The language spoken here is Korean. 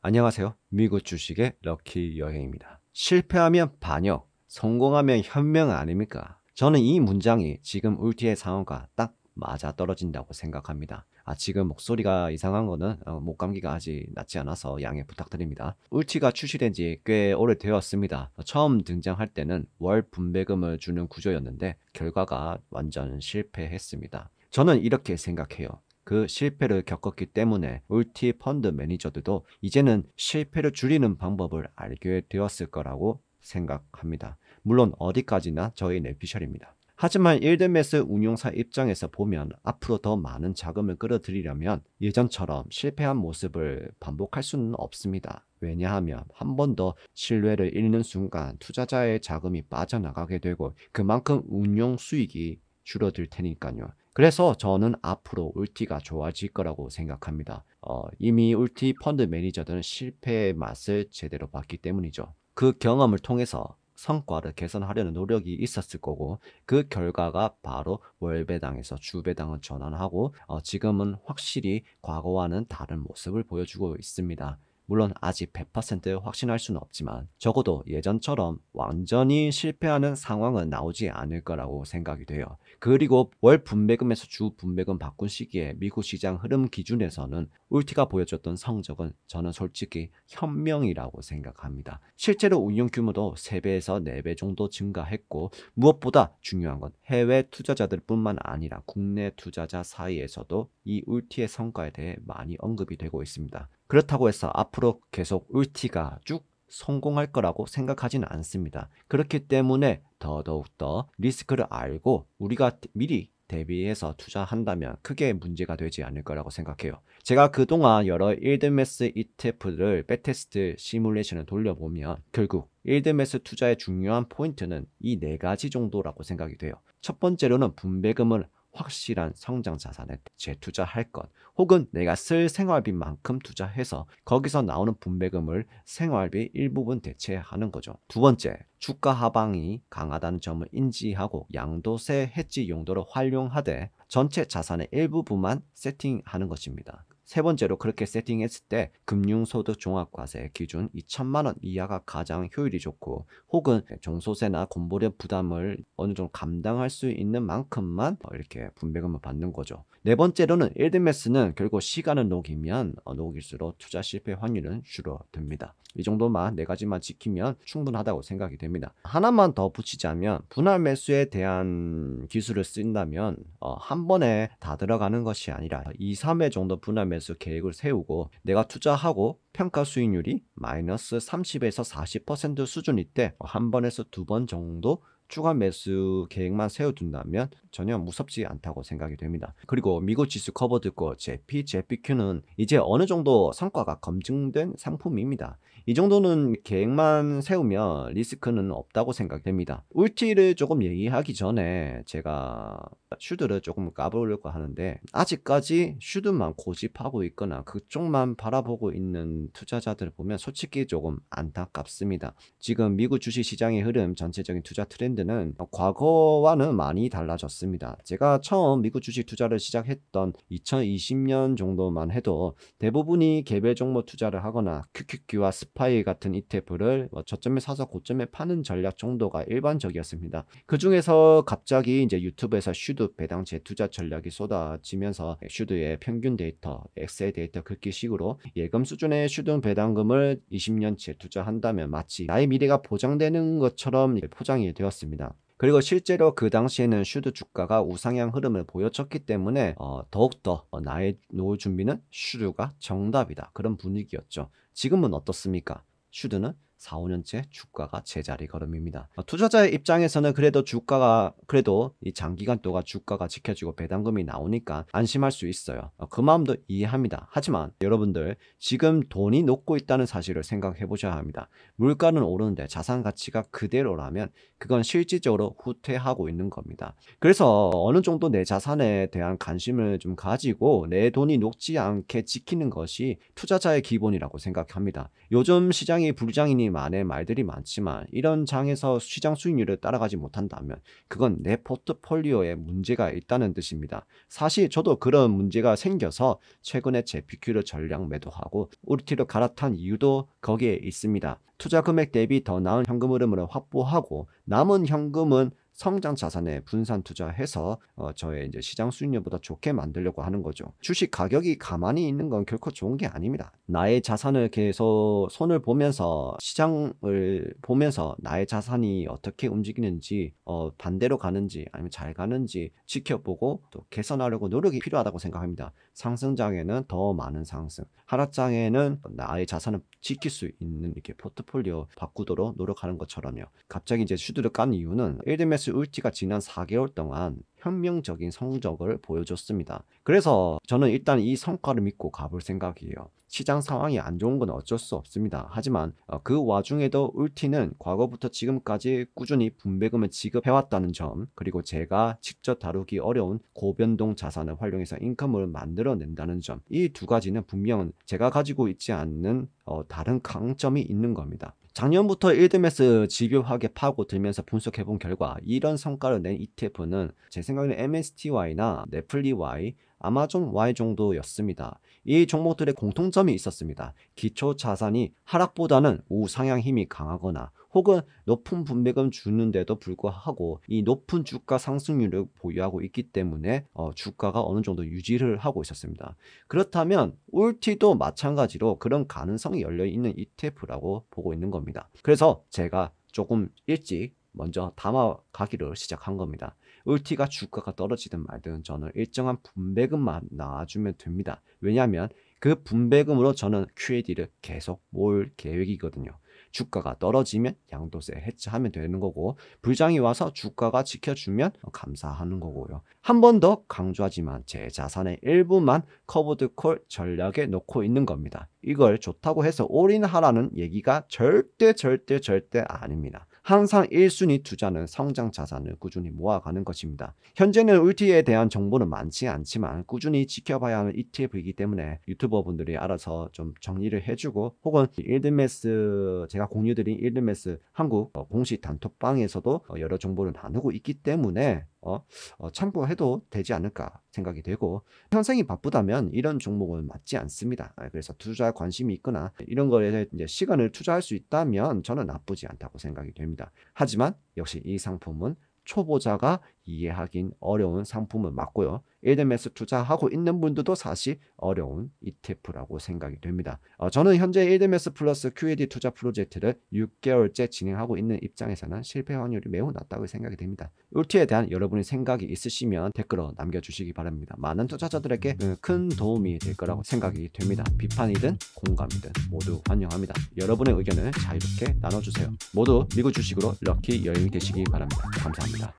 안녕하세요. 미국 주식의 럭키 여행입니다. 실패하면 반역, 성공하면 현명 아닙니까? 저는 이 문장이 지금 울티의 상황과 딱 맞아떨어진다고 생각합니다. 지금 목소리가 이상한 거는 목감기가 아직 낫지 않아서 양해 부탁드립니다. 울티가 출시된 지 꽤 오래되었습니다. 처음 등장할 때는 월 분배금을 주는 구조였는데 결과가 완전 실패했습니다. 저는 이렇게 생각해요. 그 실패를 겪었기 때문에 울티 펀드 매니저들도 이제는 실패를 줄이는 방법을 알게 되었을 거라고 생각합니다. 물론 어디까지나 저의 내피셜입니다. 하지만 일드메스 운용사 입장에서 보면 앞으로 더 많은 자금을 끌어들이려면 예전처럼 실패한 모습을 반복할 수는 없습니다. 왜냐하면 한 번 더 신뢰를 잃는 순간 투자자의 자금이 빠져나가게 되고 그만큼 운용 수익이 줄어들 테니까요. 그래서 저는 앞으로 울티가 좋아질 거라고 생각합니다. 이미 울티 펀드 매니저들은 실패의 맛을 제대로 봤기 때문이죠. 그 경험을 통해서 성과를 개선하려는 노력이 있었을 거고 그 결과가 바로 월배당에서 주배당을 전환하고 지금은 확실히 과거와는 다른 모습을 보여주고 있습니다. 물론 아직 100% 확신할 수는 없지만 적어도 예전처럼 완전히 실패하는 상황은 나오지 않을 거라고 생각이 돼요. 그리고 월 분배금에서 주 분배금 바꾼 시기에 미국 시장 흐름 기준에서는 울티가 보여줬던 성적은 저는 솔직히 현명이라고 생각합니다. 실제로 운용 규모도 3배에서 4배 정도 증가했고 무엇보다 중요한 건 해외 투자자들 뿐만 아니라 국내 투자자 사이에서도 이 울티의 성과에 대해 많이 언급이 되고 있습니다. 그렇다고 해서 앞으로 계속 울티가 쭉 성공할 거라고 생각하지는 않습니다. 그렇기 때문에 더더욱더 리스크를 알고 우리가 미리 대비해서 투자한다면 크게 문제가 되지 않을 거라고 생각해요. 제가 그동안 여러 일드매스 ETF를 백테스트 시뮬레이션을 돌려보면 결국 일드매스 투자의 중요한 포인트는 이 4가지 정도라고 생각이 돼요. 첫 번째로는 분배금을 확실한 성장 자산에 재투자할 것, 혹은 내가 쓸 생활비만큼 투자해서 거기서 나오는 분배금을 생활비 일부분 대체하는 거죠. 두 번째, 주가 하방이 강하다는 점을 인지하고 양도세 해지 용도로 활용하되 전체 자산의 일부분만 세팅하는 것입니다. 세 번째로 그렇게 세팅했을 때 금융소득 종합과세 기준 2천만 원 이하가 가장 효율이 좋고 혹은 종소세나 건보료 부담을 어느 정도 감당할 수 있는 만큼만 이렇게 분배금을 받는 거죠. 네 번째로는 일드매스는 결국 시간을 녹이면 녹일수록 투자 실패 확률은 줄어듭니다. 이 정도만 4가지만 지키면 충분하다고 생각이 됩니다. 하나만 더 붙이자면 분할 매수에 대한 기술을 쓴다면 한 번에 다 들어가는 것이 아니라 2, 3회 정도 분할 매수 계획을 세우고 내가 투자하고 평가 수익률이 마이너스 30에서 40% 수준일 때 한 번에서 2번 정도 추가 매수 계획만 세워둔다면 전혀 무섭지 않다고 생각이 됩니다. 그리고 미국 지수 커버 듣고 JPQ는 이제 어느 정도 성과가 검증된 상품입니다. 이 정도는 계획만 세우면 리스크는 없다고 생각됩니다. 울티를 조금 얘기하기 전에 제가 슈드를 조금 까보려고 하는데 아직까지 슈드만 고집하고 있거나 그쪽만 바라보고 있는 투자자들을 보면 솔직히 조금 안타깝습니다. 지금 미국 주식시장의 흐름, 전체적인 투자 트렌드는 과거와는 많이 달라졌습니다. 제가 처음 미국 주식 투자를 시작했던 2020년 정도만 해도 대부분이 개별 종목 투자를 하거나 QQQ와 스파이 같은 ETF를 저점에 사서 고점에 파는 전략 정도가 일반적이었습니다. 그 중에서 갑자기 이제 유튜브에서 슈드 배당 재투자 전략이 쏟아지면서 슈드의 평균 데이터, 엑셀 데이터 긁기식으로 예금 수준의 슈드 배당금을 20년 재투자한다면 마치 나의 미래가 보장되는 것처럼 포장이 되었습니다. 그리고 실제로 그 당시에는 슈드 주가가 우상향 흐름을 보여줬기 때문에 더욱더 나의 노후 준비는 슈드가 정답이다. 그런 분위기였죠. 지금은 어떻습니까? 슈드는 4, 5년째 주가가 제자리 걸음입니다. 투자자의 입장에서는 그래도 이 장기간 동안 주가가 지켜지고 배당금이 나오니까 안심할 수 있어요. 그 마음도 이해합니다. 하지만 여러분들 지금 돈이 녹고 있다는 사실을 생각해 보셔야 합니다. 물가는 오르는데 자산 가치가 그대로라면 그건 실질적으로 후퇴하고 있는 겁니다. 그래서 어느 정도 내 자산에 대한 관심을 좀 가지고 내 돈이 녹지 않게 지키는 것이 투자자의 기본이라고 생각합니다. 요즘 시장이 불장이니 만의 말들이 많지만 이런 장에서 시장 수익률을 따라가지 못한다면 그건 내 포트폴리오에 문제가 있다는 뜻입니다. 사실 저도 그런 문제가 생겨서 최근에 JPQ를 전량 매도하고 우리티로 갈아탄 이유도 거기에 있습니다. 투자 금액 대비 더 나은 현금 흐름을 확보하고 남은 현금은 성장 자산에 분산 투자해서 저의 이제 시장 수익률보다 좋게 만들려고 하는 거죠. 주식 가격이 가만히 있는 건 결코 좋은 게 아닙니다. 나의 자산을 계속 손을 보면서 시장을 보면서 나의 자산이 어떻게 움직이는지 반대로 가는지 아니면 잘 가는지 지켜보고 또 개선하려고 노력이 필요하다고 생각합니다. 상승장에는 더 많은 상승, 하락장에는 나의 자산을 지킬 수 있는 이렇게 포트폴리오 바꾸도록 노력하는 것처럼요. 갑자기 이제 슈드를 깐 이유는 일드메스 울티가 지난 4개월 동안 혁명적인 성적을 보여줬습니다. 그래서 저는 일단 이 성과를 믿고 가볼 생각이에요. 시장 상황이 안 좋은 건 어쩔 수 없습니다. 하지만 그 와중에도 울티는 과거부터 지금까지 꾸준히 분배금을 지급해왔다는 점, 그리고 제가 직접 다루기 어려운 고변동 자산을 활용해서 인컴을 만들어낸다는 점, 이 두 가지는 분명 제가 가지고 있지 않는 다른 강점이 있는 겁니다. 작년부터 일드메스 집요하게 파고들면서 분석해본 결과 이런 성과를 낸 ETF는 제 생각에는 MSTY나 네플리Y, 아마존 Y 정도였습니다. 이 종목들의 공통점이 있었습니다. 기초 자산이 하락보다는 우상향 힘이 강하거나 혹은 높은 분배금 주는데도 불구하고 이 높은 주가 상승률을 보유하고 있기 때문에 주가가 어느 정도 유지를 하고 있었습니다. 그렇다면 울티도 마찬가지로 그런 가능성이 열려있는 ETF라고 보고 있는 겁니다. 그래서 제가 조금 일찍 먼저 담아가기를 시작한 겁니다. 울티가 주가가 떨어지든 말든 저는 일정한 분배금만 나와주면 됩니다. 왜냐하면 그 분배금으로 저는 QAD를 계속 모을 계획이거든요. 주가가 떨어지면 양도세 해지하면 되는 거고, 불장이 와서 주가가 지켜주면 감사하는 거고요. 한 번 더 강조하지만 제 자산의 일부만 커버드 콜 전략에 놓고 있는 겁니다. 이걸 좋다고 해서 올인하라는 얘기가 절대 아닙니다. 항상 1순위 투자는 성장 자산을 꾸준히 모아가는 것입니다. 현재는 울티에 대한 정보는 많지 않지만 꾸준히 지켜봐야 하는 ETF이기 때문에 유튜버분들이 알아서 좀 정리를 해주고, 혹은 일드메스 제가 공유드린 일드메스 한국 공식 단톡방에서도 여러 정보를 나누고 있기 때문에 참고해도 되지 않을까 생각이 되고, 현생이 바쁘다면 이런 종목은 맞지 않습니다. 그래서 투자에 관심이 있거나 이런 거에 이제 시간을 투자할 수 있다면 저는 나쁘지 않다고 생각이 됩니다. 하지만 역시 이 상품은 초보자가 이해하긴 어려운 상품은 맞고요. 일드메스 투자하고 있는 분들도 사실 어려운 ETF라고 생각이 됩니다. 저는 현재 일드메스 플러스 QAD 투자 프로젝트를 6개월째 진행하고 있는 입장에서는 실패 확률이 매우 낮다고 생각이 됩니다. 울티에 대한 여러분의 생각이 있으시면 댓글로 남겨주시기 바랍니다. 많은 투자자들에게 큰 도움이 될 거라고 생각이 됩니다. 비판이든 공감이든 모두 환영합니다. 여러분의 의견을 자유롭게 나눠주세요. 모두 미국 주식으로 럭키 여행이 되시기 바랍니다. 감사합니다.